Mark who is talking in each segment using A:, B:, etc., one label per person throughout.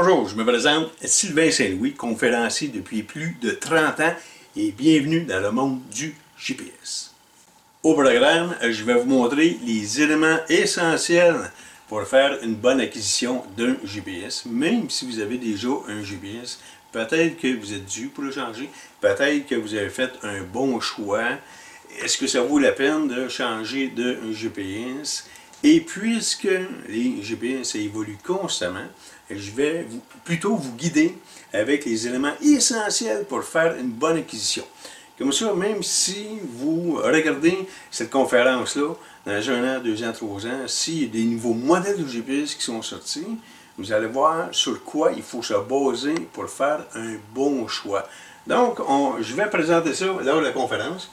A: Bonjour, je me présente Sylvain Saint-Louis, conférencier depuis plus de 30 ans et bienvenue dans le monde du GPS. Au programme, je vais vous montrer les éléments essentiels pour faire une bonne acquisition d'un GPS. Même si vous avez déjà un GPS, peut-être que vous êtes dû pour le changer, peut-être que vous avez fait un bon choix. Est-ce que ça vaut la peine de changer de GPS? Et puisque les GPS évoluent constamment, je vais plutôt vous guider avec les éléments essentiels pour faire une bonne acquisition. Comme ça, même si vous regardez cette conférence-là, dans 1 an, 2 ans, 3 ans, s'il y a des nouveaux modèles de GPS qui sont sortis, vous allez voir sur quoi il faut se baser pour faire un bon choix. Donc, je vais présenter ça lors de la conférence.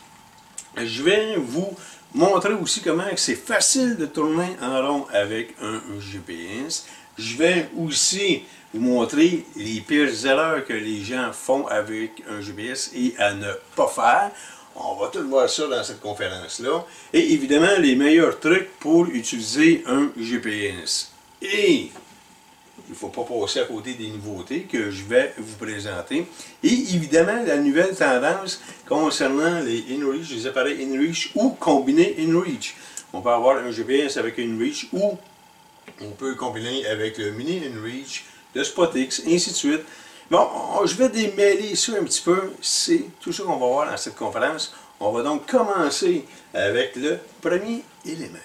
A: Je vais vous montrer aussi comment c'est facile de tourner en rond avec un GPS. Je vais aussi vous montrer les pires erreurs que les gens font avec un GPS et à ne pas faire. On va tout voir ça dans cette conférence-là. Et évidemment, les meilleurs trucs pour utiliser un GPS. Et il ne faut pas passer à côté des nouveautés que je vais vous présenter. Et évidemment, la nouvelle tendance concernant les InReach, les appareils InReach ou combinés InReach. On peut avoir un GPS avec InReach ou on peut combiner avec le mini InReach, le SpotX, ainsi de suite. Bon, je vais démêler ça un petit peu. C'est tout ça qu'on va voir dans cette conférence. On va donc commencer avec le premier élément.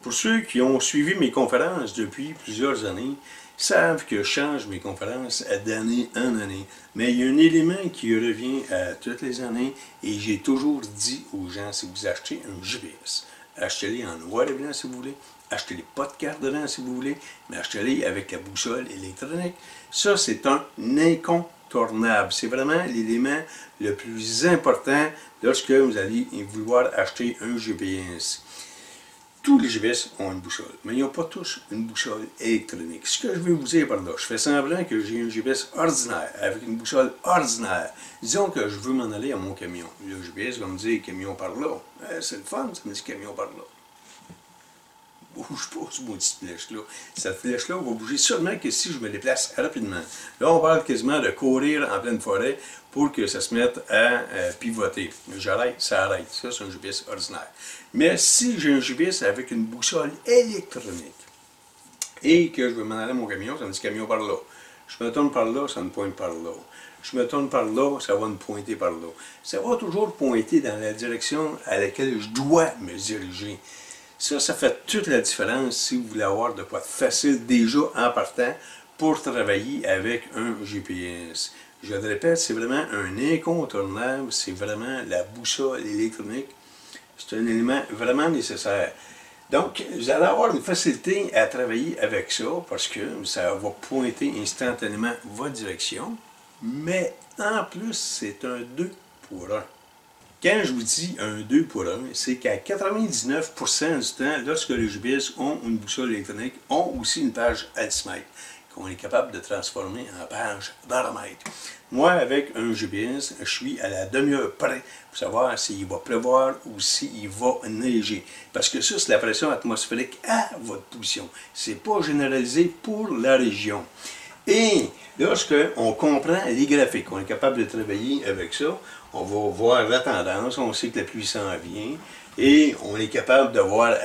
A: Pour ceux qui ont suivi mes conférences depuis plusieurs années, savent que je change mes conférences d'année en année. Mais il y a un élément qui revient à toutes les années et j'ai toujours dit aux gens, si vous achetez un GPS, achetez-les en noir et blanc si vous voulez, achetez-les pas de carte dedans si vous voulez, mais achetez-les avec la boussole électronique. Ça, c'est un incontournable. C'est vraiment l'élément le plus important lorsque vous allez vouloir acheter un GPS. Tous les GPS ont une boussole, mais ils n'ont pas tous une boussole électronique. Ce que je vais vous dire par là, je fais semblant que j'ai un GPS ordinaire, avec une boussole ordinaire. Disons que je veux m'en aller à mon camion. Le GPS va me dire camion par là. C'est le fun, ça me dit camion par là. Bouge pas ce maudite flèche-là. Cette flèche-là va bouger seulement que si je me déplace rapidement. Là, on parle quasiment de courir en pleine forêt pour que ça se mette à pivoter. J'arrête, ça arrête. Ça, c'est un GPS ordinaire. Mais si j'ai un GPS avec une boussole électronique et que je veux m'en aller à mon camion, ça me dit camion par là. Je me tourne par là, ça me pointe par là. Je me tourne par là, ça va me pointer par là. Ça va toujours pointer dans la direction à laquelle je dois me diriger. Ça fait toute la différence si vous voulez avoir de quoi de facile déjà en partant pour travailler avec un GPS. Je le répète, c'est vraiment un incontournable, c'est vraiment la boussole électronique. C'est un élément vraiment nécessaire. Donc, vous allez avoir une facilité à travailler avec ça parce que ça va pointer instantanément votre direction. Mais en plus, c'est un 2 pour 1. Quand je vous dis un 2 pour 1, c'est qu'à 99% du temps, lorsque les GPS ont une boussole électronique, ont aussi une page altimètre, qu'on est capable de transformer en page baromètre. Moi, avec un GPS, je suis à la demi-heure près pour savoir s'il va pleuvoir ou s'il va neiger. Parce que ça, c'est la pression atmosphérique à votre position. Ce n'est pas généralisé pour la région. Et lorsqu'on comprend les graphiques, on est capable de travailler avec ça, on va voir la tendance, on sait que la pluie s'en vient, et on est capable de voir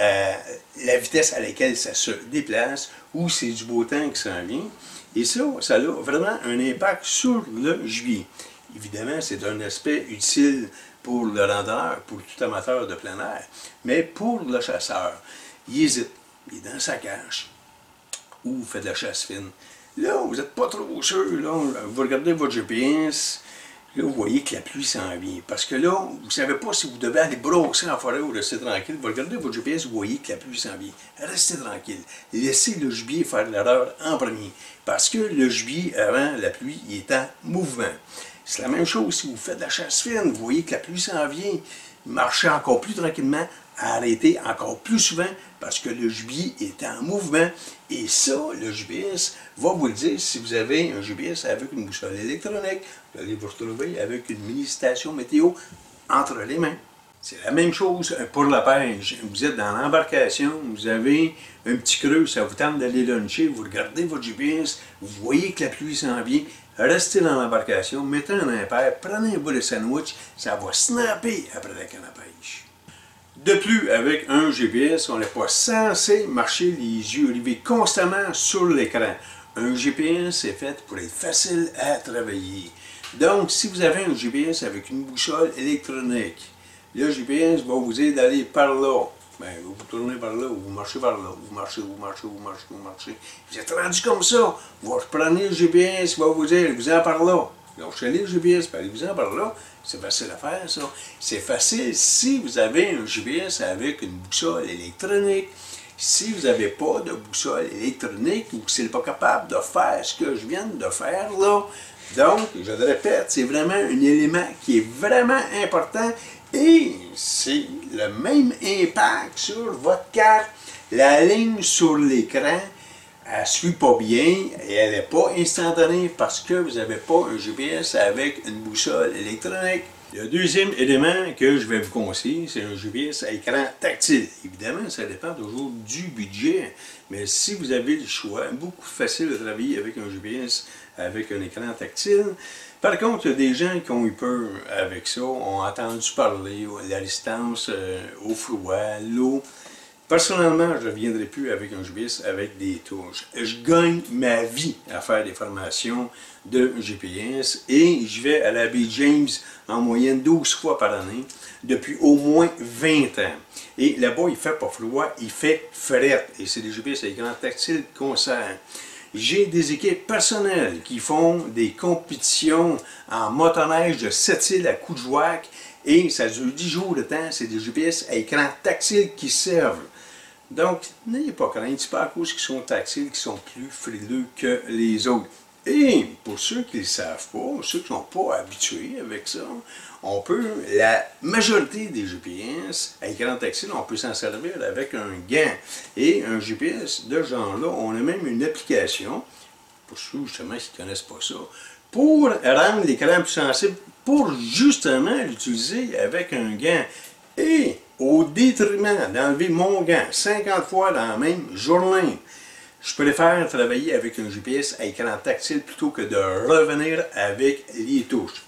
A: la vitesse à laquelle ça se déplace, ou c'est du beau temps qui s'en vient. Et ça a vraiment un impact sur le gibier. Évidemment, c'est un aspect utile pour le randonneur, pour tout amateur de plein air. Mais pour le chasseur, il hésite, il est dans sa cage, ou fait de la chasse fine. Là, vous n'êtes pas trop sûr, là, vous regardez votre GPS, là, vous voyez que la pluie s'en vient. Parce que là, vous ne savez pas si vous devez aller brosser en forêt ou rester tranquille. Vous regardez votre GPS, vous voyez que la pluie s'en vient. Restez tranquille. Laissez le gibier faire l'erreur en premier. Parce que le gibier, avant la pluie, il est en mouvement. C'est la même chose si vous faites de la chasse fine. Vous voyez que la pluie s'en vient. Marchez encore plus tranquillement. Arrêtez encore plus souvent parce que le gibier est en mouvement. Et ça, le GPS va vous le dire si vous avez un GPS avec une boussole électronique. Vous allez vous retrouver avec une mini-station météo entre les mains. C'est la même chose pour la pêche. Vous êtes dans l'embarcation, vous avez un petit creux, ça vous tente d'aller luncher, vous regardez votre GPS, vous voyez que la pluie s'en vient, restez dans l'embarcation, mettez un impair, prenez un bout de sandwich, ça va snapper après la canne à pêche. De plus, avec un GPS, on n'est pas censé marcher les yeux rivés constamment sur l'écran. Un GPS est fait pour être facile à travailler. Donc, si vous avez un GPS avec une boussole électronique, le GPS va vous dire d'aller par là. Bien, vous tournez par là, ou vous marchez par là, vous marchez, vous marchez, vous marchez, vous marchez. Vous êtes rendu comme ça. Vous reprenez le GPS, il va vous dire, allez-vous-en par là. Donc, chez le GPS, puis allez-vous-en par là. C'est facile à faire, ça. C'est facile si vous avez un GPS avec une boussole électronique. Si vous n'avez pas de boussole électronique ou que vous n'êtes pas capable de faire ce que je viens de faire là, donc, je le répète, c'est vraiment un élément qui est vraiment important et c'est le même impact sur votre carte. La ligne sur l'écran, elle ne suit pas bien et elle n'est pas instantanée parce que vous n'avez pas un GPS avec une boussole électronique. Le deuxième élément que je vais vous conseiller, c'est un GPS à écran tactile. Évidemment, ça dépend toujours du budget, mais si vous avez le choix, beaucoup plus facile de travailler avec un GPS avec un écran tactile. Par contre, il y a des gens qui ont eu peur avec ça, ont entendu parler de la résistance au froid, l'eau. Personnellement, je ne reviendrai plus avec un GPS avec des touches. Je gagne ma vie à faire des formations de GPS et je vais à la baie James en moyenne 12 fois par année depuis au moins 20 ans. Et là-bas, il ne fait pas froid, il fait fret. Et c'est des GPS à écran tactile qu'on sert. J'ai des équipes personnelles qui font des compétitions en motoneige de 7 îles à Coudjouac et ça dure 10 jours de temps. C'est des GPS à écran tactile qui servent. Donc, n'ayez pas crainte, c'est pas à cause qu'ils sont tactiles, qui sont plus frileux que les autres. Et pour ceux qui ne le savent pas, ceux qui ne sont pas habitués avec ça, on peut, la majorité des GPS à écran tactile, on peut s'en servir avec un gant. Et un GPS de ce genre-là, on a même une application, pour ceux justement qui ne connaissent pas ça, pour rendre l'écran plus sensible, pour justement l'utiliser avec un gant. Et au détriment d'enlever mon gant 50 fois dans la même journée, je préfère travailler avec un GPS à écran tactile plutôt que de revenir avec les touches.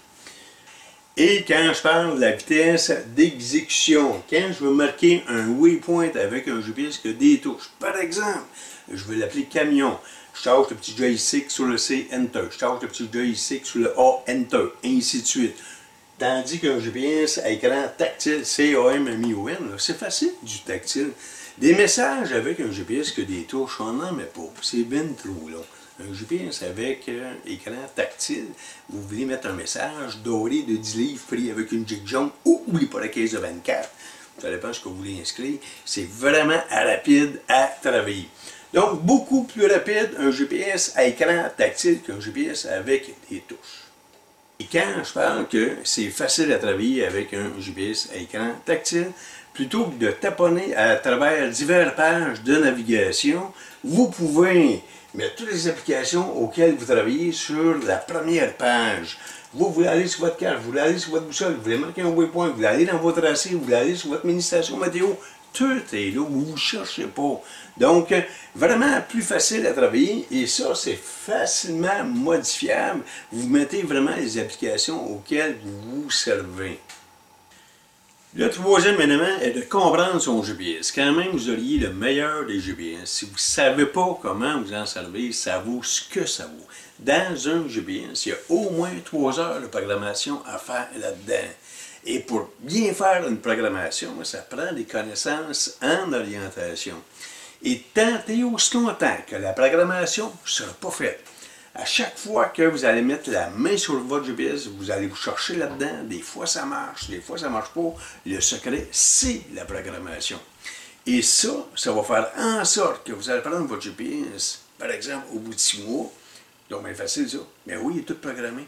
A: Et quand je parle de la vitesse d'exécution, quand je veux marquer un waypoint avec un GPS qui a des touches, par exemple, je veux l'appeler camion, je tâche le petit joystick sur le C, Enter, je tâche le petit joystick sur le A, Enter, et ainsi de suite. Tandis qu'un GPS à écran tactile, C-A-M-M-I-O-N, c'est facile du tactile. Des messages avec un GPS que des touches, on n'en met pas. C'est ben trop long. Un GPS avec écran tactile, vous voulez mettre un message doré de 10 livres pris avec une jig jaune ou n'oubliez pas la caisse de 24. Ça dépend de ce que vous voulez inscrire. C'est vraiment rapide à travailler. Donc, beaucoup plus rapide un GPS à écran tactile qu'un GPS avec des touches. Et quand je parle que c'est facile à travailler avec un GPS à écran tactile, plutôt que de taponner à travers diverses pages de navigation, vous pouvez mettre toutes les applications auxquelles vous travaillez sur la première page. Vous voulez aller sur votre carte, vous voulez aller sur votre boussole, vous voulez marquer un waypoint, vous voulez aller dans votre tracé, vous voulez aller sur votre mini-station météo, tout est là, vous ne cherchez pas. Donc, vraiment plus facile à travailler et ça, c'est facilement modifiable. Vous mettez vraiment les applications auxquelles vous vous servez. Le troisième élément est de comprendre son GPS. Quand même, vous auriez le meilleur des GPS. Si vous ne savez pas comment vous en servir, ça vaut ce que ça vaut. Dans un GPS, il y a au moins 3 heures de programmation à faire là-dedans. Et pour bien faire une programmation, ça prend des connaissances en orientation. Et tant et aussi longtemps que la programmation ne sera pas faite, à chaque fois que vous allez mettre la main sur votre GPS, vous allez vous chercher là-dedans. Des fois, ça marche, des fois, ça ne marche pas. Le secret, c'est la programmation. Et ça va faire en sorte que vous allez prendre votre GPS, par exemple, au bout de 6 mois. Donc, bien facile, ça. Mais oui, il est tout programmé.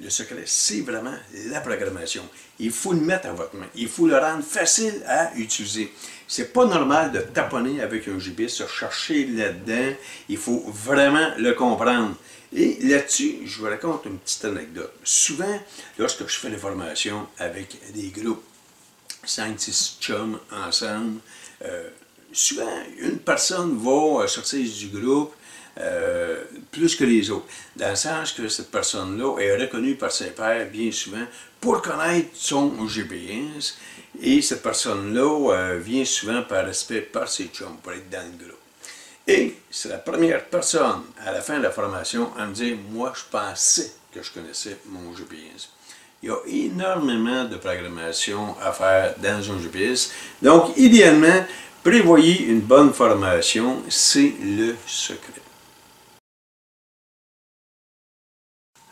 A: Le secret, c'est vraiment la programmation. Il faut le mettre à votre main. Il faut le rendre facile à utiliser. C'est pas normal de taponner avec un GPS, se chercher là-dedans. Il faut vraiment le comprendre. Et là-dessus, je vous raconte une petite anecdote. Souvent, lorsque je fais des formations avec des groupes, 5-6 chums ensemble. Souvent, une personne va sortir du groupe plus que les autres, dans le sens que cette personne-là est reconnue par ses pairs bien souvent pour connaître son GPS, et cette personne-là vient souvent par respect par ses chums pour être dans le groupe. Et c'est la première personne à la fin de la formation à me dire « Moi, je pensais que je connaissais mon GPS ». Il y a énormément de programmation à faire dans un GPS. Donc, idéalement, prévoyez une bonne formation, c'est le secret.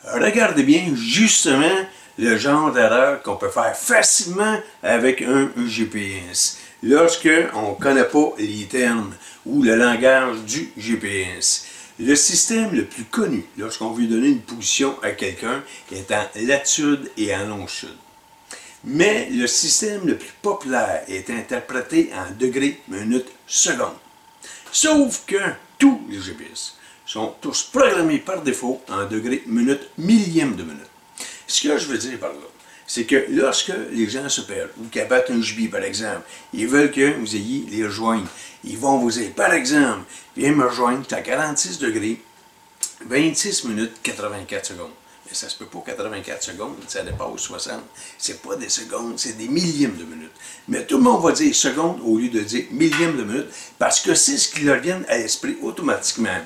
A: Regardez bien justement le genre d'erreur qu'on peut faire facilement avec un GPS. Lorsque on ne connaît pas les termes ou le langage du GPS. Le système le plus connu lorsqu'on veut donner une position à quelqu'un est en latitude et en longitude. Mais le système le plus populaire est interprété en degrés, minutes, secondes. Sauf que tous les GPS sont tous programmés par défaut en degrés, minutes, millièmes de minute. Ce que je veux dire par là, c'est que lorsque les gens se perdent, ou qu'ils abattent un gibier par exemple, ils veulent que vous ayez les rejoindre. Ils vont vous dire, par exemple, viens me rejoindre, tu es à 46 degrés, 26 minutes, 84 secondes. Mais ça se peut pas 84 secondes, ça dépasse 60. C'est pas des secondes, c'est des millièmes de minutes. Mais tout le monde va dire secondes au lieu de dire millièmes de minutes, parce que c'est ce qui leur vient à l'esprit automatiquement.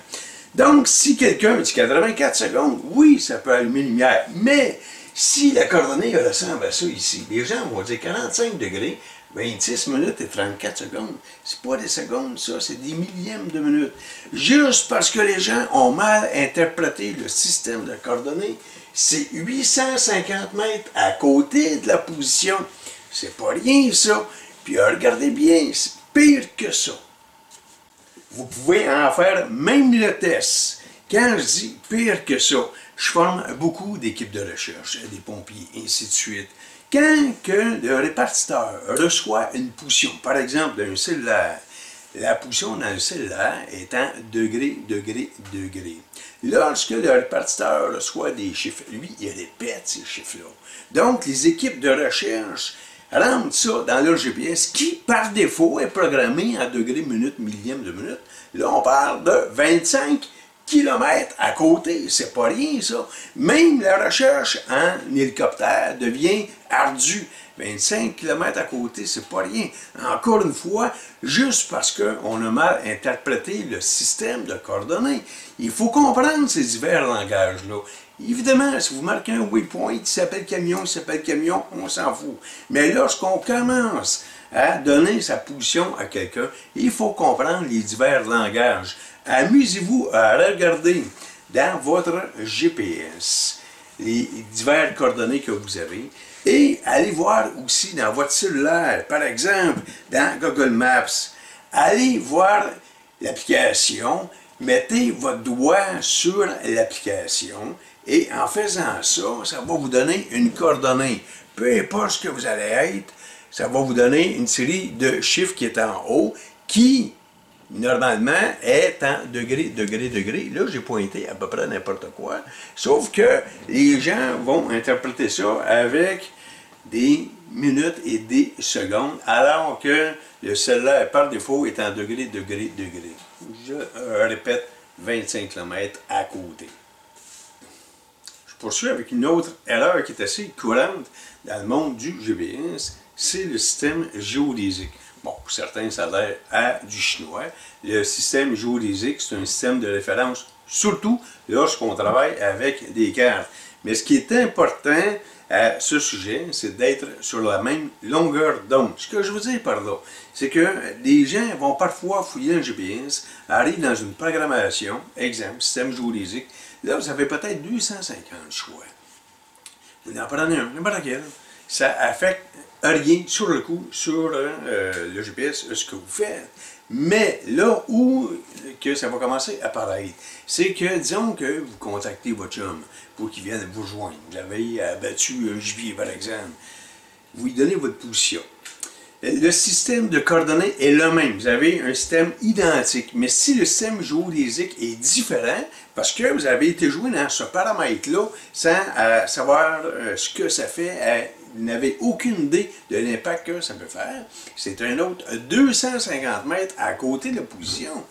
A: Donc, si quelqu'un dit 84 secondes, oui, ça peut allumer une lumière, mais si la coordonnée ressemble à ça ici, les gens vont dire 45 degrés, 26 minutes et 34 secondes. C'est pas des secondes, ça, c'est des millièmes de minutes. Juste parce que les gens ont mal interprété le système de coordonnées, c'est 850 mètres à côté de la position. C'est pas rien, ça. Puis regardez bien, c'est pire que ça. Vous pouvez en faire même le test. Quand je dis pire que ça, je forme beaucoup d'équipes de recherche, des pompiers, ainsi de suite. Quand que le répartiteur reçoit une position, par exemple d'un cellulaire, la position dans le cellulaire est en degrés, degrés, degrés. Lorsque le répartiteur reçoit des chiffres, lui, il répète ces chiffres-là. Donc, les équipes de recherche rentrent ça dans leur GPS qui, par défaut, est programmé en degrés, minutes, millièmes de minute. Là, on parle de 25 kilomètres à côté, c'est pas rien ça. Même la recherche en hélicoptère devient ardue. 25 km à côté, c'est pas rien. Encore une fois, juste parce qu'on a mal interprété le système de coordonnées. Il faut comprendre ces divers langages-là. Évidemment, si vous marquez un waypoint, il s'appelle camion, on s'en fout. Mais lorsqu'on commence à donner sa position à quelqu'un, il faut comprendre les divers langages. Amusez-vous à regarder dans votre GPS les diverses coordonnées que vous avez et allez voir aussi dans votre cellulaire, par exemple dans Google Maps. Allez voir l'application, mettez votre doigt sur l'application et en faisant ça, ça va vous donner une coordonnée. Peu importe ce que vous allez être, ça va vous donner une série de chiffres qui est en haut qui normalement est en degrés, degrés, degrés. Là, j'ai pointé à peu près n'importe quoi. Sauf que les gens vont interpréter ça avec des minutes et des secondes, alors que le cellulaire, par défaut, est en degrés, degrés, degrés. Je répète, 25 km à côté. Je poursuis avec une autre erreur qui est assez courante dans le monde du GPS, c'est le système géodésique. Bon, pour certains, ça a l'air à du chinois. Le système géodésique, c'est un système de référence, surtout lorsqu'on travaille avec des cartes. Mais ce qui est important à ce sujet, c'est d'être sur la même longueur d'onde. Ce que je veux dire par là, c'est que les gens vont parfois fouiller un GPS, arrivent dans une programmation, exemple, système géodésique, là, vous avez peut-être 250 choix. Vous en prenez un, n'importe quel. Ça affecte rien sur le coup, sur le GPS, ce que vous faites. Mais là où que ça va commencer à apparaître, c'est que, disons que vous contactez votre chum pour qu'il vienne vous rejoindre. Vous avez abattu un gibier, par exemple. Vous lui donnez votre position. Le système de coordonnées est le même. Vous avez un système identique. Mais si le système géodésique est différent, parce que vous avez été joué dans ce paramètre-là, sans savoir ce que ça fait n'avez aucune idée de l'impact que ça peut faire. C'est un autre 250 mètres à côté de la position.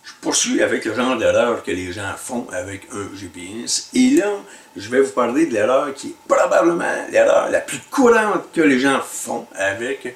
A: Je poursuis avec le genre d'erreur que les gens font avec un GPS. Et là, je vais vous parler de l'erreur qui est probablement l'erreur la plus courante que les gens font avec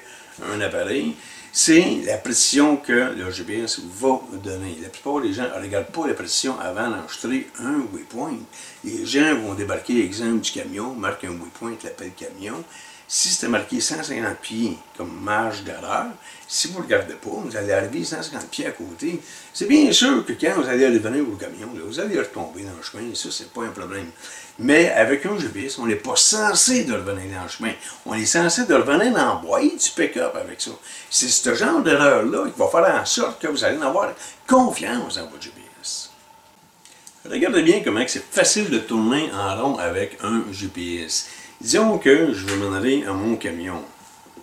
A: un appareil. C'est la précision que le GPS va donner. La plupart des gens ne regardent pas la précision avant d'enregistrer un waypoint. Les gens vont débarquer, exemple du camion, marquent un waypoint, l'appelle camion. Si c'était marqué 150 pieds comme marge d'erreur, si vous ne regardez pas, vous allez arriver 150 pieds à côté. C'est bien sûr que quand vous allez revenir au camion, là, vous allez retomber dans le chemin, et ça, c'est pas un problème. Mais avec un GPS, on n'est pas censé de revenir dans le chemin. On est censé de revenir dans la boîte du pick-up avec ça. C'est ce genre d'erreur-là qui va faire en sorte que vous allez avoir confiance dans votre GPS. Regardez bien comment c'est facile de tourner en rond avec un GPS. Disons que je veux m'en aller à mon camion.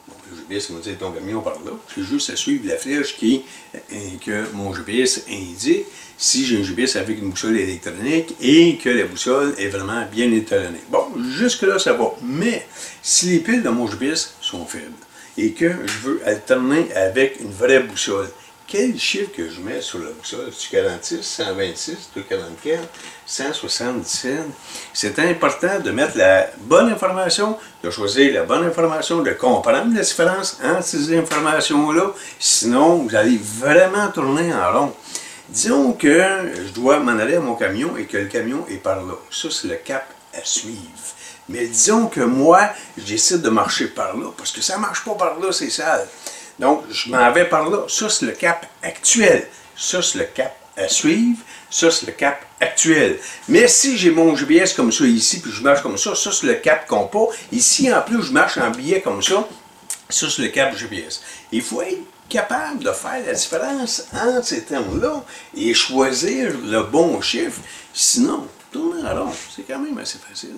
A: Bon, le GPS va me dire ton camion par là. J'ai juste à suivre la flèche que mon GPS indique si j'ai un GPS avec une boussole électronique et que la boussole est vraiment bien étalonnée. Bon, jusque-là, ça va. Mais si les piles de mon GPS sont faibles et que je veux alterner avec une vraie boussole, quel chiffre que je mets sur la boussole? C'est 46, 126, 244, 177. C'est important de mettre la bonne information, de choisir la bonne information, de comprendre la différence entre ces informations-là. Sinon, vous allez vraiment tourner en rond. Disons que je dois m'en aller à mon camion et que le camion est par là. Ça, c'est le cap à suivre. Mais disons que moi, je décide de marcher par là, parce que ça ne marche pas par là, c'est sale. Donc, je m'en vais par là. Ça, c'est le cap actuel. Ça, c'est le cap à suivre. Ça, c'est le cap actuel. Mais si j'ai mon GPS comme ça ici, puis je marche comme ça, ça, c'est le cap compas. Ici, en plus, je marche en billet comme ça. Ça, c'est le cap GPS. Il faut être capable de faire la différence entre ces termes-là et choisir le bon chiffre. Sinon, tourner en rond, c'est quand même assez facile.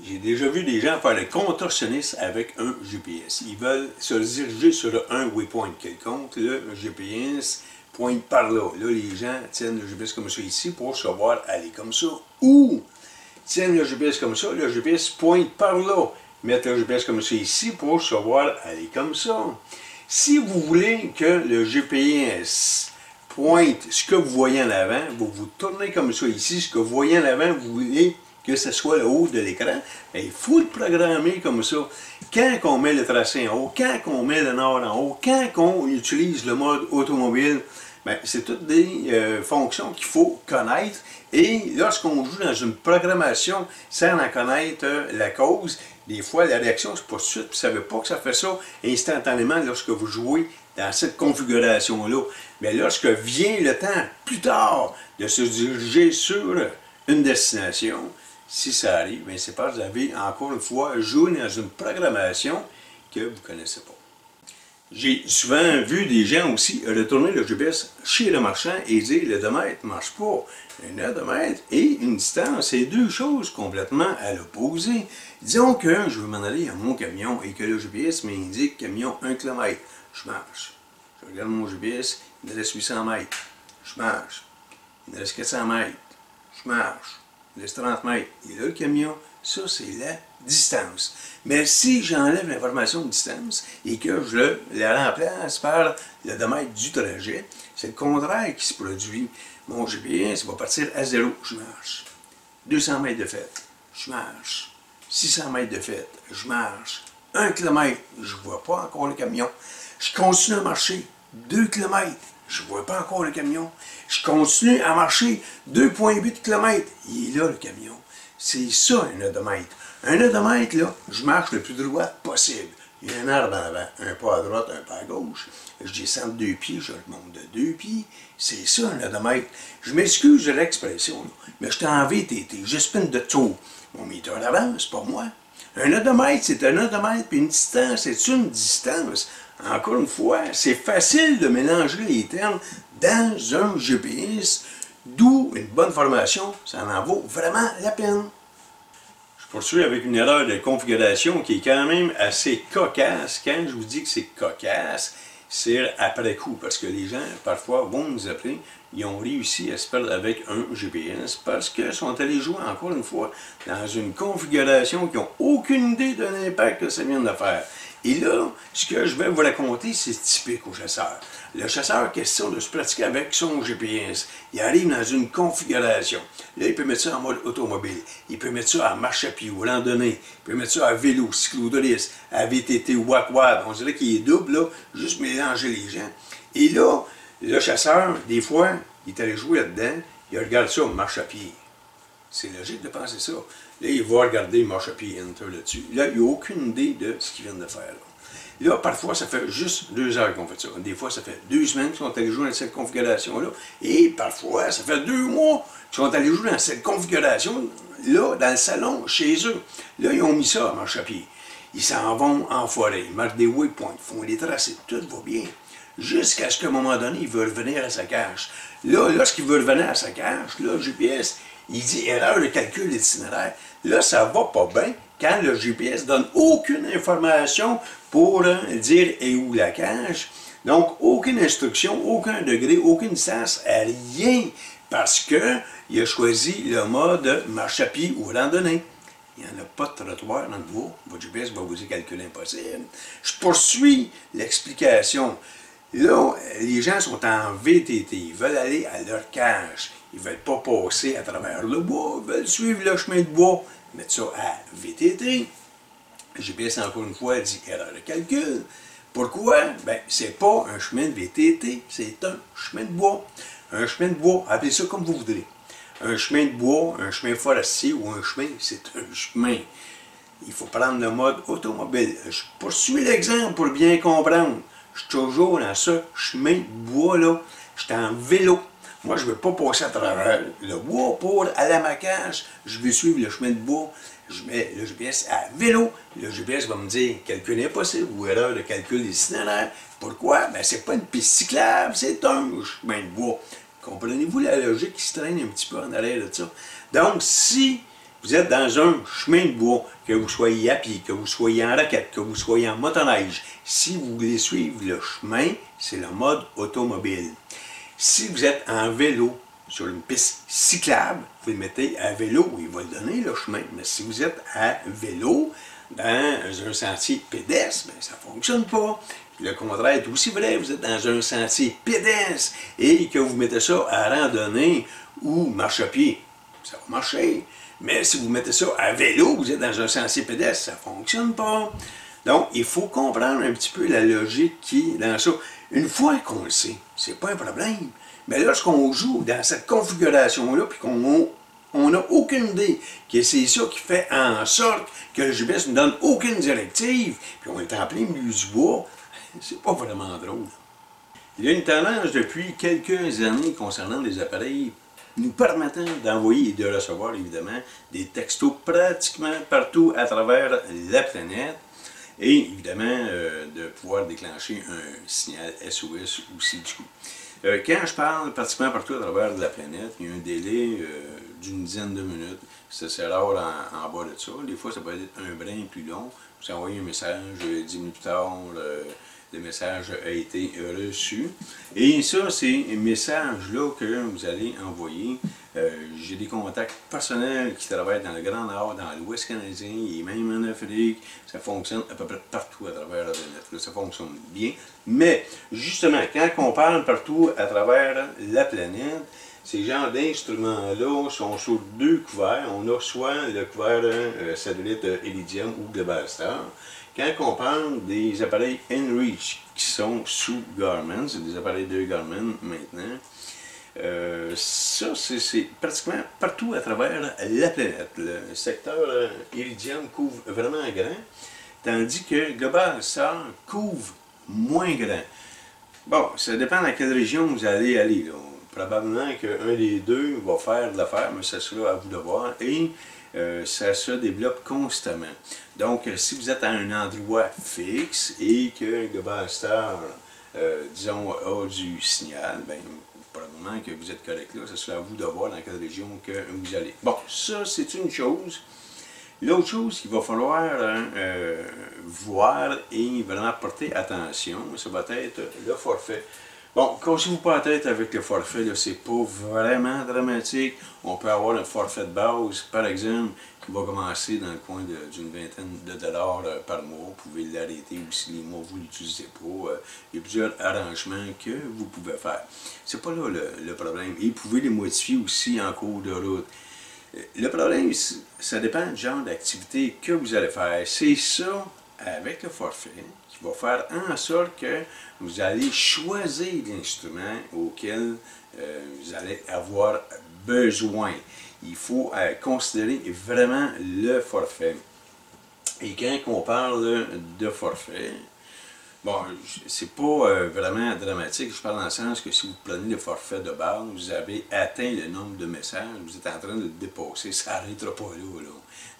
A: J'ai déjà vu des gens faire le contorsionniste avec un GPS. Ils veulent se diriger sur un waypoint quelconque. Le GPS pointe par là. Là, les gens tiennent le GPS comme ça ici pour savoir aller comme ça. Ou tiennent le GPS comme ça, le GPS pointe par là. Mettre le GPS comme ça ici pour savoir aller comme ça. Si vous voulez que le GPS pointe ce que vous voyez en avant, vous tournez comme ça ici, ce que vous voyez en avant, vous voulez que ce soit le haut de l'écran, il faut le programmer comme ça. Quand on met le tracé en haut, quand on met le nord en haut, quand on utilise le mode automobile, c'est toutes des fonctions qu'il faut connaître. Et lorsqu'on joue dans une programmation sans en connaître la cause, des fois la réaction c'est pas tout de suite, puis vous ne savez pas que ça fait ça instantanément lorsque vous jouez dans cette configuration-là. Mais lorsque vient le temps plus tard de se diriger sur une destination, si ça arrive, c'est parce que vous avez encore une fois joué dans une programmation que vous ne connaissez pas. J'ai souvent vu des gens aussi retourner le GPS chez le marchand et dire le odomètre ne marche pas. Un odomètre et une distance, c'est deux choses complètement à l'opposé. Disons que je veux m'en aller à mon camion et que le GPS m'indique camion 1 km. Je marche. Je regarde mon GPS, il me reste 800 mètres. Je marche. Il me reste 400 mètres. Je marche. Il me reste 30 mètres. Et là, le camion, ça, c'est la distance. Mais si j'enlève l'information de distance et que je la remplace par l'odomètre du trajet, c'est le contraire qui se produit. Mon GPS va partir à 0, je marche. 200 mètres de fête, je marche. 600 mètres de fête, je marche. 1 km, je ne vois pas encore le camion. Je continue à marcher. 2 km, je ne vois pas encore le camion. Je continue à marcher 2,8 km. Il est là, le camion. C'est ça, un odomètre. Un odomètre, là, je marche le plus droit possible. Il y a un arbre en avant, un pas à droite, un pas à gauche. Je descends de 2 pieds, je remonte de 2 pieds. C'est ça, un odomètre. Je m'excuse de l'expression, mais je t'en VTT, je spin de tour. Mon metteur d'avance, c'est pas moi. Un odomètre, c'est un odomètre, puis une distance, c'est une distance. Encore une fois, c'est facile de mélanger les termes dans un GPS, d'où une bonne formation, ça en vaut vraiment la peine. Je poursuis avec une erreur de configuration qui est quand même assez cocasse. Quand je vous dis que c'est cocasse, c'est après coup, parce que les gens, parfois, vont nous appeler, ils ont réussi à se perdre avec un GPS parce qu'ils sont allés jouer, encore une fois, dans une configuration qui n'ont aucune idée de l'impact que ça vient de faire. Et là, ce que je vais vous raconter, c'est typique au chasseur. Le chasseur, question de se pratiquer avec son GPS. Il arrive dans une configuration. Là, il peut mettre ça en mode automobile. Il peut mettre ça en marche à pied ou randonnée. Il peut mettre ça à vélo, cyclodrisse, à VTT ou quad. On dirait qu'il est double, là, juste mélanger les gens. Et là, le chasseur, des fois, il est allé jouer là-dedans, il regarde ça en marche à pied. C'est logique de penser ça. Là, il va regarder marche à pied, enter là-dessus. Là, il n'a aucune idée de ce qu'il vient de faire. Là, parfois, ça fait juste 2 heures qu'on fait ça. Des fois, ça fait 2 semaines qu'ils sont allés jouer dans cette configuration-là. Et parfois, ça fait 2 mois qu'ils sont allés jouer dans cette configuration-là, dans le salon, chez eux. Là, ils ont mis ça à marche à pied. Ils s'en vont en forêt, ils marquent des waypoints, ils font des tracés, tout va bien. Jusqu'à ce qu'à un moment donné, il veut revenir à sa cache. Là, lorsqu'il veut revenir à sa cache, là, le GPS, il dit erreur de calcul d'itinéraire. Là, ça va pas bien quand le GPS donne aucune information pour dire est où la cache. Donc, aucune instruction, aucun degré, aucune distance, rien. Parce qu'il a choisi le mode marche à pied ou randonnée. Il n'y en a pas de trottoir dans le bois. Votre GPS va vous dire calcul impossible. Je poursuis l'explication. Là, les gens sont en VTT, ils veulent aller à leur cache. Ils ne veulent pas passer à travers le bois, ils veulent suivre le chemin de bois, mettre ça à VTT. Le GPS, encore une fois, dit erreur de calcul. Pourquoi? Ben, c'est pas un chemin de VTT, c'est un chemin de bois. Un chemin de bois, appelez ça comme vous voudrez. Un chemin de bois, un chemin forestier ou un chemin, c'est un chemin. Il faut prendre le mode automobile. Je poursuis l'exemple pour bien comprendre. Je suis toujours dans ce chemin de bois-là. Je suis en vélo. Moi, je ne veux pas passer à travers le bois pour aller à ma cache. Je veux suivre le chemin de bois. Je mets le GPS à vélo. Le GPS va me dire calcul impossible ou erreur de calcul des itinéraires. Pourquoi? Ben, c'est pas une piste cyclable, c'est un chemin de bois. Comprenez-vous la logique qui se traîne un petit peu en arrière de ça? Donc, si vous êtes dans un chemin de bois, que vous soyez à pied, que vous soyez en raquette, que vous soyez en motoneige, si vous voulez suivre le chemin, c'est le mode automobile. Si vous êtes en vélo sur une piste cyclable, vous le mettez à vélo, il va le donner le chemin. Mais si vous êtes à vélo dans un sentier pédestre, bien, ça ne fonctionne pas. Le contraire est aussi vrai, vous êtes dans un sentier pédestre et que vous mettez ça à randonnée ou marche à pied, ça va marcher. Mais si vous mettez ça à vélo, vous êtes dans un sentier pédestre, ça ne fonctionne pas. Donc, il faut comprendre un petit peu la logique qui est dans ça. Une fois qu'on le sait, c'est pas un problème. Mais lorsqu'on joue dans cette configuration-là, puis qu'on n'a aucune idée que c'est ça qui fait en sorte que le GPS ne donne aucune directive, puis on est en plein milieu du bois, c'est pas vraiment drôle. Il y a une tendance depuis quelques années concernant les appareils nous permettant d'envoyer et de recevoir, évidemment, des textos pratiquement partout à travers la planète et, évidemment, de pouvoir déclencher un signal SOS aussi du coup. Quand je parle pratiquement partout à travers la planète, il y a un délai d'une dizaine de minutes. C'est rare en bas de ça. Des fois, ça peut être un brin plus long. Vous envoyez un message 10 minutes plus tard, le message a été reçu. Et ça, ces messages-là que vous allez envoyer, j'ai des contacts personnels qui travaillent dans le Grand Nord, dans l'Ouest canadien et même en Afrique. Ça fonctionne à peu près partout à travers la planète. Ça fonctionne bien. Mais, justement, quand on parle partout à travers la planète, ces genres d'instruments-là sont sur 2 couverts. On a soit le couvert satellite Iridium ou Globalstar. Quand on parle des appareils inReach qui sont sous Garmin, c'est des appareils de Garmin maintenant, ça c'est pratiquement partout à travers la planète. Le secteur Iridium couvre vraiment grand, tandis que Globalstar couvre moins grand. Bon, ça dépend dans quelle région vous allez aller, là. Probablement qu'un des deux va faire de l'affaire, mais ça sera à vous de voir. Et ça se développe constamment. Donc, si vous êtes à un endroit fixe et que Globalstar, disons, a du signal, bien, probablement que vous êtes correct là. Ça sera à vous de voir dans quelle région que vous allez. Bon, ça, c'est une chose. L'autre chose qu'il va falloir voir et vraiment porter attention, ça va être le forfait. Bon, cassez-vous pas la tête avec le forfait, c'est pas vraiment dramatique. On peut avoir un forfait de base, par exemple, qui va commencer dans le coin d'une vingtaine de dollars par mois. Vous pouvez l'arrêter ou si les mois vous ne l'utilisez pas. Il y a plusieurs arrangements que vous pouvez faire. C'est pas là le problème. Et vous pouvez les modifier aussi en cours de route. Le problème, ça dépend du genre d'activité que vous allez faire. C'est ça, avec le forfait, qui va faire en sorte que vous allez choisir l'instrument auquel vous allez avoir besoin. Il faut considérer vraiment le forfait. Et quand on parle de forfait, bon, c'est pas vraiment dramatique, je parle dans le sens que si vous prenez le forfait de base, vous avez atteint le nombre de messages, vous êtes en train de le dépasser, ça n'arrêtera pas là.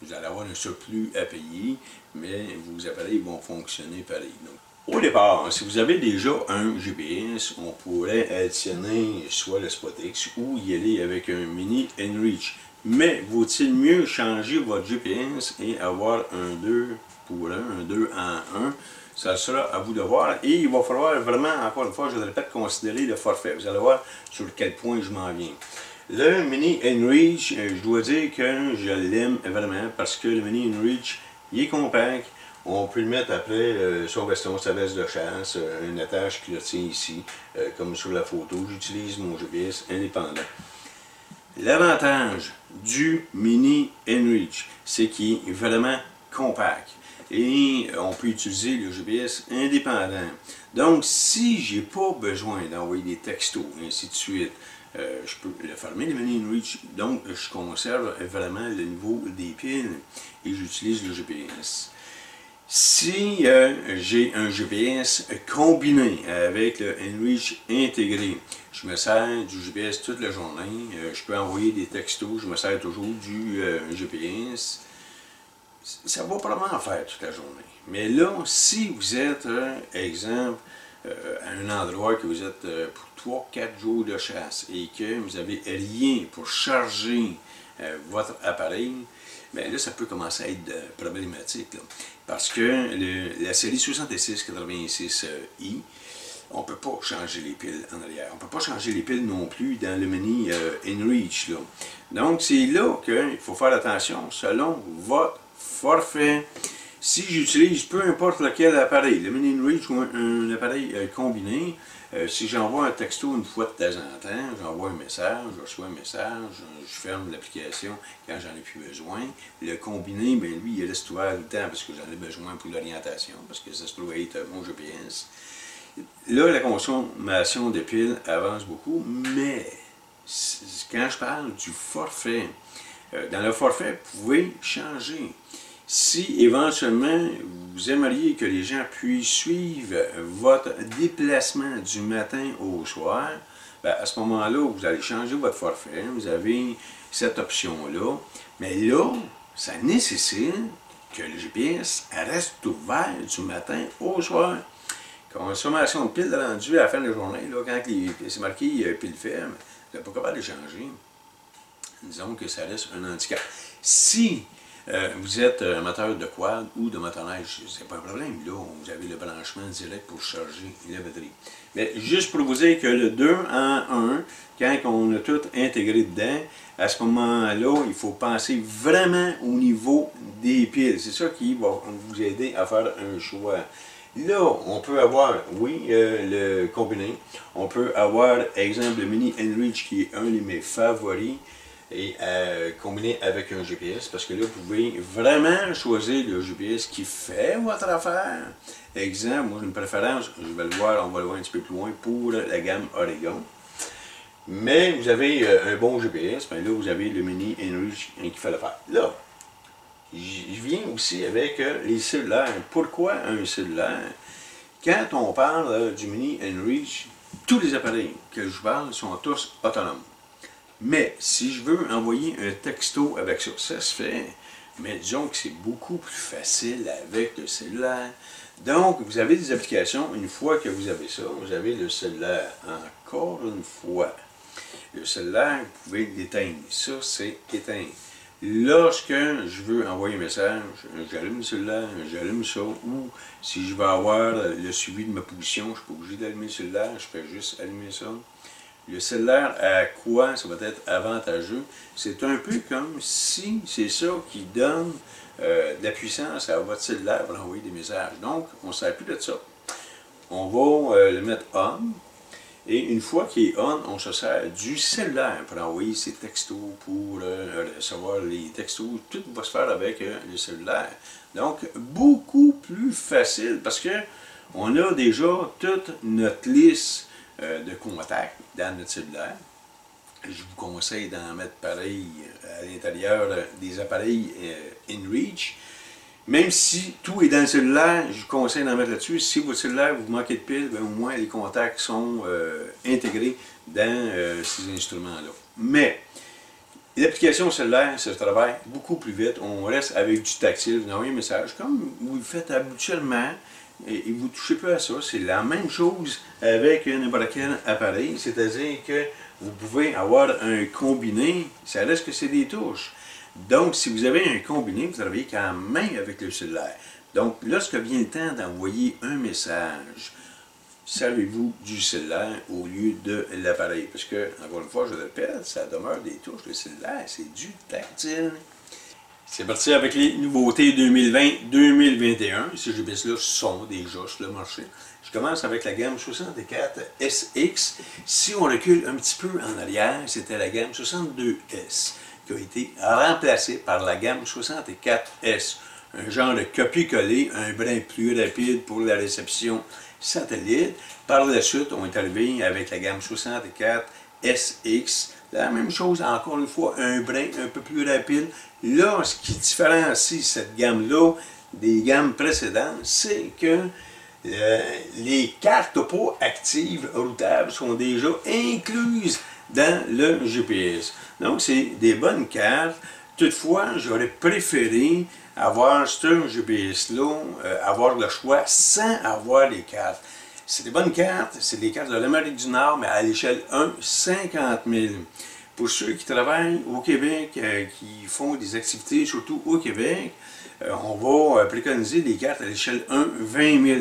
A: Vous allez avoir un surplus à payer, mais vos appareils vont fonctionner pareil. Donc, au départ, si vous avez déjà un GPS, on pourrait additionner soit le SpotX ou y aller avec un mini inReach. Mais vaut-il mieux changer votre GPS et avoir un 2 pour 1, un 2 en 1? Ça sera à vous de voir. Et il va falloir vraiment, encore une fois, je le répète, considérer le forfait. Vous allez voir sur quel point je m'en viens. Le Mini inReach, je dois dire que je l'aime vraiment parce que le Mini inReach, il est compact. On peut le mettre après son veston, sa veste de chasse, un attache qui le tient ici, comme sur la photo. J'utilise mon GPS indépendant. L'avantage du Mini inReach, c'est qu'il est vraiment compact. Et on peut utiliser le GPS indépendant. Donc, si j'ai pas besoin d'envoyer des textos, et ainsi de suite, je peux le fermer, le Mini inReach. Donc, je conserve vraiment le niveau des piles et j'utilise le GPS. Si j'ai un GPS combiné avec le inReach intégré, je me sers du GPS toute la journée, je peux envoyer des textos, je me sers toujours du GPS. Ça va probablement faire toute la journée. Mais là, si vous êtes, exemple, à un endroit que vous êtes pour 3-4 jours de chasse et que vous n'avez rien pour charger votre appareil, bien là, ça peut commencer à être problématique. Là. Parce que la série 6686i, on ne peut pas changer les piles en arrière. On ne peut pas changer les piles non plus dans le mini inReach. Là. Donc, c'est là qu'il faut faire attention selon votre forfait. Si j'utilise peu importe lequel appareil, le Mini inReach ou un appareil combiné, si j'envoie un texto une fois de temps en temps, j'envoie un message, je reçois un message, je ferme l'application quand j'en ai plus besoin. Le combiné, bien lui, il reste ouvert tout le temps parce que j'en ai besoin pour l'orientation, parce que ça se trouve être mon GPS. Là, la consommation de piles avance beaucoup, mais quand je parle du forfait, dans le forfait, vous pouvez changer. Si éventuellement vous aimeriez que les gens puissent suivre votre déplacement du matin au soir, bien à ce moment-là, vous allez changer votre forfait. Vous avez cette option-là. Mais là, ça nécessite que le GPS reste ouvert du matin au soir. Consommation de piles rendue à la fin de la journée, là, quand c'est marqué pile faible, vous n'êtes pas capable de changer. Disons que ça reste un handicap. Si vous êtes amateur de quad ou de motoneige, c'est pas un problème. Là, vous avez le branchement direct pour charger la batterie. Mais juste pour vous dire que le 2 en 1, quand on a tout intégré dedans, à ce moment-là, il faut penser vraiment au niveau des piles. C'est ça qui va vous aider à faire un choix. Là, on peut avoir, oui, le combiné. On peut avoir, exemple, le Mini inReach qui est un de mes favoris. Et combiné avec un GPS, parce que là, vous pouvez vraiment choisir le GPS qui fait votre affaire. Exemple, moi j'ai une préférence, je vais le voir, on va le voir un petit peu plus loin, pour la gamme Oregon. Mais vous avez un bon GPS, bien là, vous avez le Mini inReach qui fait l'affaire. Là, je viens aussi avec les cellulaires. Pourquoi un cellulaire? Quand on parle du Mini inReach, tous les appareils que je parle sont tous autonomes. Mais si je veux envoyer un texto avec ça, ça se fait. Mais disons que c'est beaucoup plus facile avec le cellulaire. Donc, vous avez des applications, une fois que vous avez ça, vous avez le cellulaire. Encore une fois, le cellulaire, vous pouvez l'éteindre. Ça, c'est éteindre. lorsque je veux envoyer un message, j'allume le cellulaire, j'allume ça, ou si je veux avoir le suivi de ma position, je ne suis pas obligé d'allumer le cellulaire, je fais juste allumer ça. Le cellulaire, à quoi ça va être avantageux? C'est un peu comme si c'est ça qui donne de la puissance à votre cellulaire pour envoyer des messages. Donc, on ne sert plus de ça. On va le mettre on. Et une fois qu'il est on, on se sert du cellulaire pour envoyer ses textos, pour recevoir les textos. Tout va se faire avec le cellulaire. Donc, beaucoup plus facile parce que on a déjà toute notre liste de contacts dans notre cellulaire. Je vous conseille d'en mettre pareil à l'intérieur des appareils InReach. Même si tout est dans le cellulaire, je vous conseille d'en mettre là-dessus. Si votre cellulaire, vous manquez de piles, bien, au moins les contacts sont intégrés dans ces instruments-là. Mais l'application cellulaire, ça travaille beaucoup plus vite. On reste avec du tactile. Vous envoyez un message comme vous le faites habituellement et vous ne touchez pas à ça. C'est la même chose avec n'importe quel appareil. C'est-à-dire que vous pouvez avoir un combiné, ça reste que c'est des touches. Donc, si vous avez un combiné, vous travaillez quand même avec le cellulaire. Donc, lorsque vient le temps d'envoyer un message, servez-vous du cellulaire au lieu de l'appareil. Parce que, encore une fois, je le répète, ça demeure des touches. Le cellulaire, c'est du tactile. C'est parti avec les nouveautés 2020-2021. Ces GPS-là sont déjà sur le marché. Je commence avec la gamme 64 SX. Si on recule un petit peu en arrière, c'était la gamme 62S qui a été remplacée par la gamme 64S. Un genre de copier-coller, un brin plus rapide pour la réception satellite. Par la suite, on est arrivé avec la gamme 64 SX. La même chose, encore une fois, un brin un peu plus rapide. Là, ce qui différencie cette gamme-là des gammes précédentes, c'est que les cartes topo actives routables sont déjà incluses dans le GPS. Donc, c'est des bonnes cartes. Toutefois, j'aurais préféré avoir ce GPS-là, avoir le choix sans avoir les cartes. C'est des bonnes cartes, c'est des cartes de l'Amérique du Nord, mais à l'échelle 1, 50 000. Pour ceux qui travaillent au Québec, qui font des activités, surtout au Québec, on va préconiser des cartes à l'échelle 1, 20 000.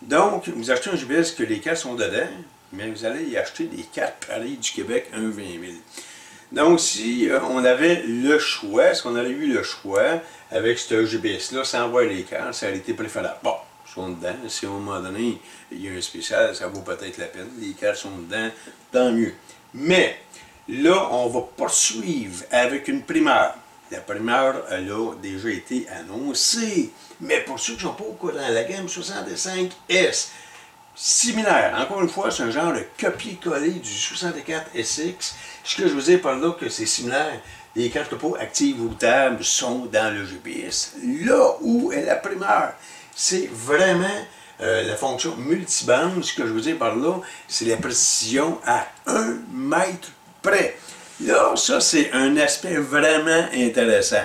A: Donc, vous achetez un GPS que les cartes sont dedans, mais vous allez y acheter des cartes pareilles du Québec 1, 20 000. Donc, si on avait le choix, si on avait eu le choix avec ce GPS-là, sans avoir les cartes, ça aurait été préférable. Bon, ils sont dedans. Si à un moment donné, il y a un spécial, ça vaut peut-être la peine. Les cartes sont dedans, tant mieux. Mais, là, on va poursuivre avec une primeur. La primeur, elle a déjà été annoncée. Mais pour ceux qui ne sont pas au courant, la gamme 65S, similaire. Encore une fois, c'est un genre de copier-coller du 64 SX. Ce que je veux dire par là, que c'est similaire. Les cartes topo actives routables sont dans le GPS. Là où est la primeur, c'est vraiment la fonction multibande. Ce que je veux dire par là, c'est la précision à 1 mètre près. Là, ça, c'est un aspect vraiment intéressant.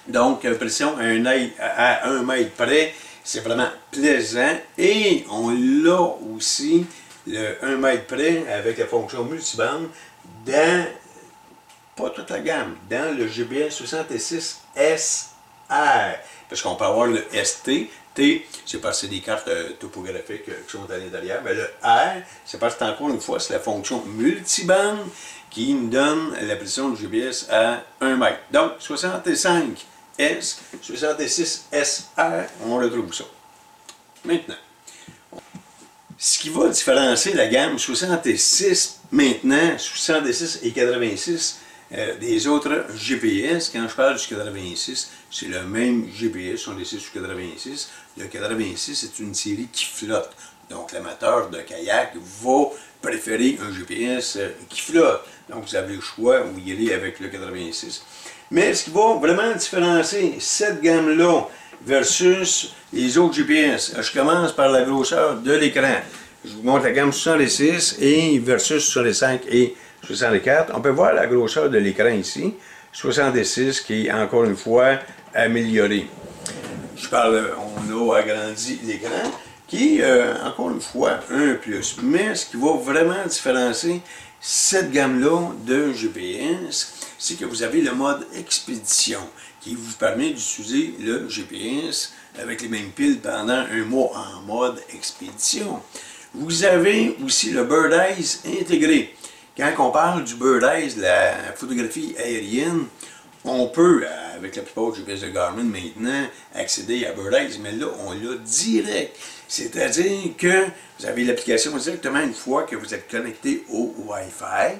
A: Donc, précision à 1 mètre près, c'est vraiment plaisant. Et on l'a aussi, le 1 mètre près, avec la fonction multibande, dans, pas toute la gamme, dans le GPS 66 SR. Parce qu'on peut avoir le ST. T, c'est parce que c'est des cartes topographiques qui sont à l'intérieur. Mais le R, c'est parce que, encore une fois, c'est la fonction multibande qui nous donne la précision du GPS à 1 mètre. Donc, 65 S, 66 SR, on retrouve ça. Maintenant, ce qui va différencier la gamme 66 maintenant, 66 et 86 des autres GPS, quand je parle du 86, c'est le même GPS, 66 ou 86. Le 86, c'est une série qui flotte. Donc, l'amateur de kayak va préférer un GPS qui flotte. Donc, vous avez le choix où y aller avec le 86. Mais ce qui va vraiment différencier cette gamme-là versus les autres GPS, je commence par la grosseur de l'écran. Je vous montre la gamme 66 et versus 65 et 64. On peut voir la grosseur de l'écran ici. 66 qui est encore une fois amélioré. Je parle, on a agrandi l'écran qui est encore une fois un plus. Mais ce qui va vraiment différencier cette gamme-là de GPS, c'est que vous avez le mode expédition qui vous permet d'utiliser le GPS avec les mêmes piles pendant un mois en mode expédition. Vous avez aussi le Bird Eyes intégré. Quand on parle du Bird Eyes, la photographie aérienne, on peut, avec la plupart du GPS de Garmin maintenant, accéder à Bird Eyes, mais là, on l'a direct. C'est-à-dire que vous avez l'application directement une fois que vous êtes connecté au Wi-Fi.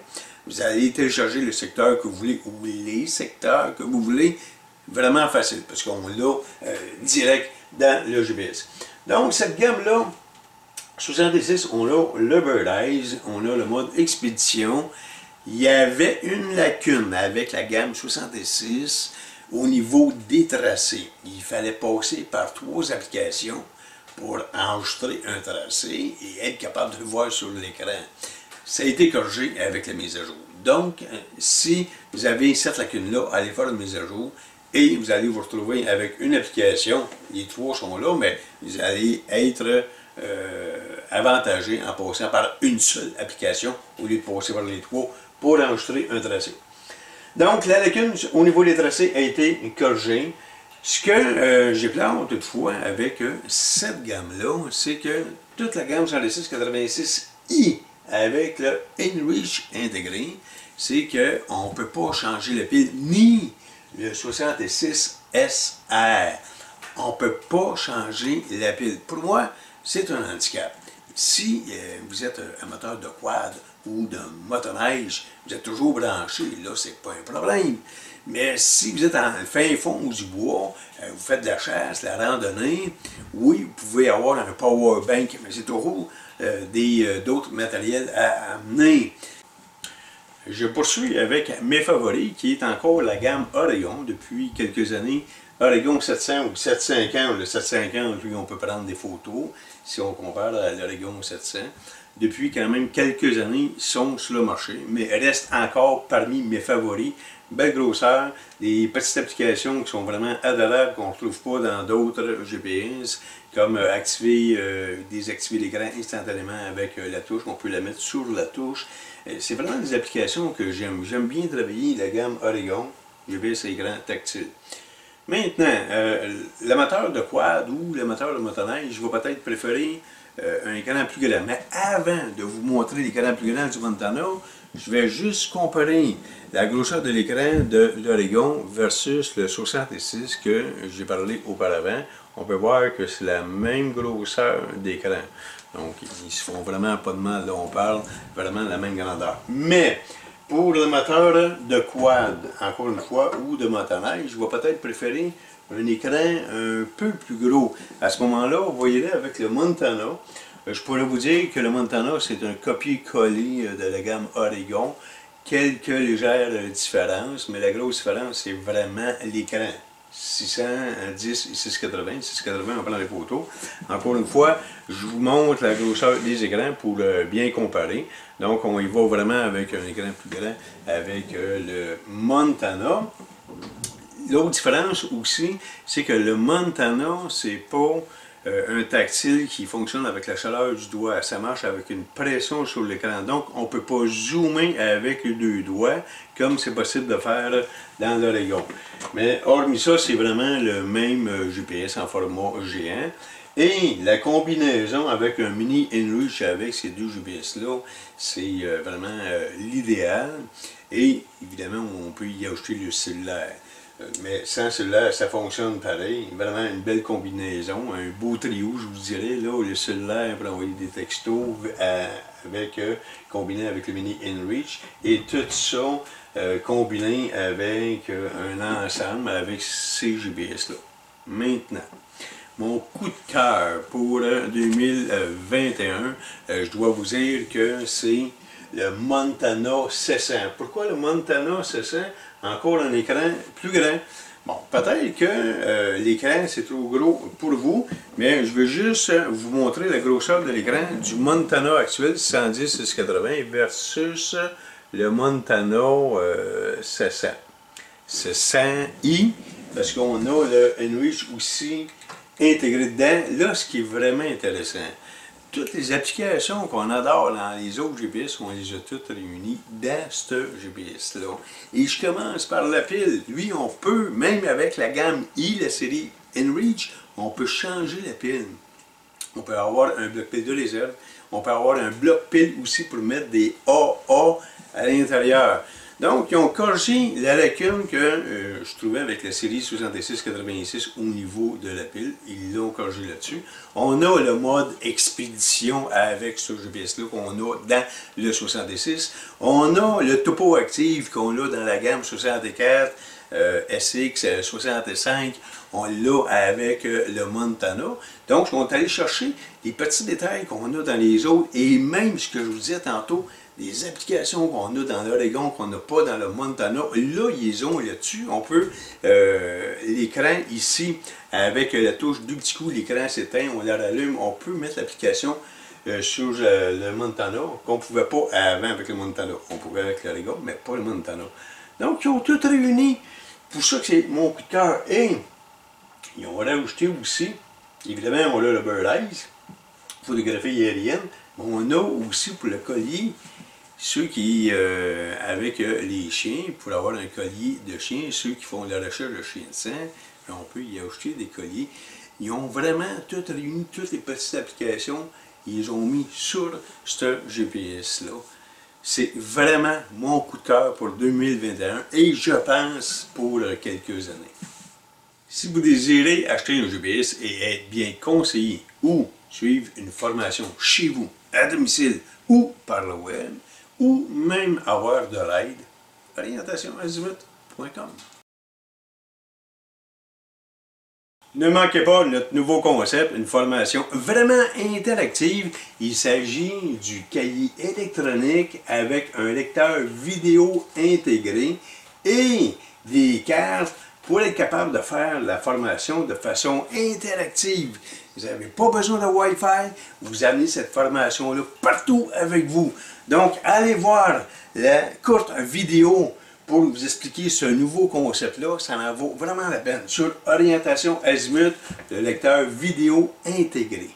A: Vous allez télécharger le secteur que vous voulez ou les secteurs que vous voulez. Vraiment facile, parce qu'on l'a direct dans le GPS. Donc, cette gamme-là, 66, on a le Bird Eyes, on a le mode expédition. Il y avait une lacune avec la gamme 66 au niveau des tracés. Il fallait passer par 3 applications pour enregistrer un tracé et être capable de le voir sur l'écran. Ça a été corrigé avec la mise à jour. Donc, si vous avez cette lacune-là, allez faire une mise à jour et vous allez vous retrouver avec une application. Les 3 sont là, mais vous allez être avantagé en passant par une seule application au lieu de passer par les 3 pour enregistrer un tracé. Donc, la lacune au niveau des tracés a été corrigée. Ce que j'ai plaint toutefois avec cette gamme-là, c'est que toute la gamme 10686i avec le InReach intégré, c'est qu'on ne peut pas changer la pile ni le 66SR. On ne peut pas changer la pile. Pour moi, c'est un handicap. Si vous êtes amateur de quad ou de motoneige, vous êtes toujours branché, là, c'est pas un problème. Mais si vous êtes en fin fond du bois, vous faites de la chasse, la randonnée, oui, vous pouvez avoir un power bank, mais c'est toujours d'autres matériels à amener. Je poursuis avec mes favoris, qui est encore la gamme Oregon depuis quelques années. Oregon 700 ou 750, le 750, lui, on peut prendre des photos, si on compare à l'Oregon 700. Depuis quand même quelques années, ils sont sur le marché, mais restent encore parmi mes favoris. Belle grosseur, des petites applications qui sont vraiment adorables, qu'on ne retrouve pas dans d'autres GPS, comme désactiver l'écran instantanément avec la touche, on peut la mettre sur la touche. C'est vraiment des applications que j'aime. J'aime bien travailler la gamme Oregon, GPS à écran tactile. Maintenant, l'amateur de quad ou l'amateur de motoneige va peut-être préférer un écran plus grand. Mais avant de vous montrer l'écran plus grand du Montana, je vais juste comparer la grosseur de l'écran de l'Oregon versus le 66 que j'ai parlé auparavant. On peut voir que c'est la même grosseur d'écran. Donc, ils se font vraiment pas de mal. Là, on parle vraiment de la même grandeur. Mais, pour l'amateur de quad, encore une fois, ou de motoneige, je vais peut-être préférer un écran un peu plus gros. À ce moment-là, vous voyez là avec le Montana, je pourrais vous dire que le Montana, c'est un copier-coller de la gamme Oregon. Quelques légères différences, mais la grosse différence, c'est vraiment l'écran. 610 et 680. 680, on prend les photos. Encore une fois, je vous montre la grosseur des écrans pour bien comparer. Donc, on y va vraiment avec un écran plus grand avec le Montana. L'autre différence aussi, c'est que le Montana, c'est pas un tactile qui fonctionne avec la chaleur du doigt. Ça marche avec une pression sur l'écran. Donc, on ne peut pas zoomer avec les 2 doigts comme c'est possible de faire dans l'Oregon. Mais hormis ça, c'est vraiment le même GPS en format géant. Et la combinaison avec un mini InReach avec ces 2 GPS-là, c'est vraiment l'idéal. Et évidemment, on peut y ajouter le cellulaire. Mais sans cellulaire, ça fonctionne pareil. Vraiment une belle combinaison, un beau trio, je vous dirais. Là, le cellulaire pour envoyer des textos combiné avec le mini InReach. Et tout ça combiné avec un ensemble avec ces GPS-là. Maintenant, mon coup de cœur pour 2021, je dois vous dire que c'est le Montana 700. Pourquoi le Montana 700? Encore un écran plus grand. Bon, peut-être que l'écran c'est trop gros pour vous, mais je veux juste vous montrer la grosseur de l'écran du Montana actuel 110-680 versus le Montana 700. 700i, parce qu'on a le InReach aussi intégré dedans. Là, ce qui est vraiment intéressant, toutes les applications qu'on adore dans les autres GPS, on les a toutes réunies dans ce GPS-là. Et je commence par la pile. Lui, on peut, même avec la gamme I, la série Enreach, on peut changer la pile. On peut avoir un bloc pile de réserve. On peut avoir un bloc pile aussi pour mettre des AA à l'intérieur. Donc, ils ont corrigé la lacune que je trouvais avec la série 6686 au niveau de la pile. Ils l'ont corrigé là-dessus. On a le mode expédition avec ce GPS-là qu'on a dans le 66. On a le topo active qu'on a dans la gamme 64, SX 65. On l'a avec le Montana. Donc, on est allé chercher les petits détails qu'on a dans les autres et même ce que je vous disais tantôt, les applications qu'on a dans l'Oregon qu'on n'a pas dans le Montana, là, ils ont là-dessus. On peut, l'écran ici, avec la touche du petit coup, l'écran s'éteint, on la rallume, on peut mettre l'application sur le Montana, qu'on ne pouvait pas avant avec le Montana. On pouvait avec l'Oregon, mais pas le Montana. Donc, ils ont tout réuni. Pour ça que c'est mon coup de cœur. Et ils ont rajouté aussi, évidemment, on a le Bird Eyes, photographie aérienne, mais on a aussi pour le collier, ceux qui, avec les chiens, pour avoir un collier de chien, ceux qui font la recherche de chien de sang, on peut y ajouter des colliers. Ils ont vraiment tout réuni, toutes les petites applications, ils ont mis sur ce GPS-là. C'est vraiment mon coup de cœur pour 2021 et je pense pour quelques années. Si vous désirez acheter un GPS et être bien conseillé ou suivre une formation chez vous, à domicile ou par le web, ou même avoir de l'aide, orientationazimut.com. Ne manquez pas notre nouveau concept, une formation vraiment interactive. Il s'agit du cahier électronique avec un lecteur vidéo intégré et des cartes pour être capable de faire la formation de façon interactive. Vous n'avez pas besoin de Wi-Fi, vous amenez cette formation-là partout avec vous. Donc, allez voir la courte vidéo pour vous expliquer ce nouveau concept-là. Ça en vaut vraiment la peine. Sur Orientation Azimut, le lecteur vidéo intégré.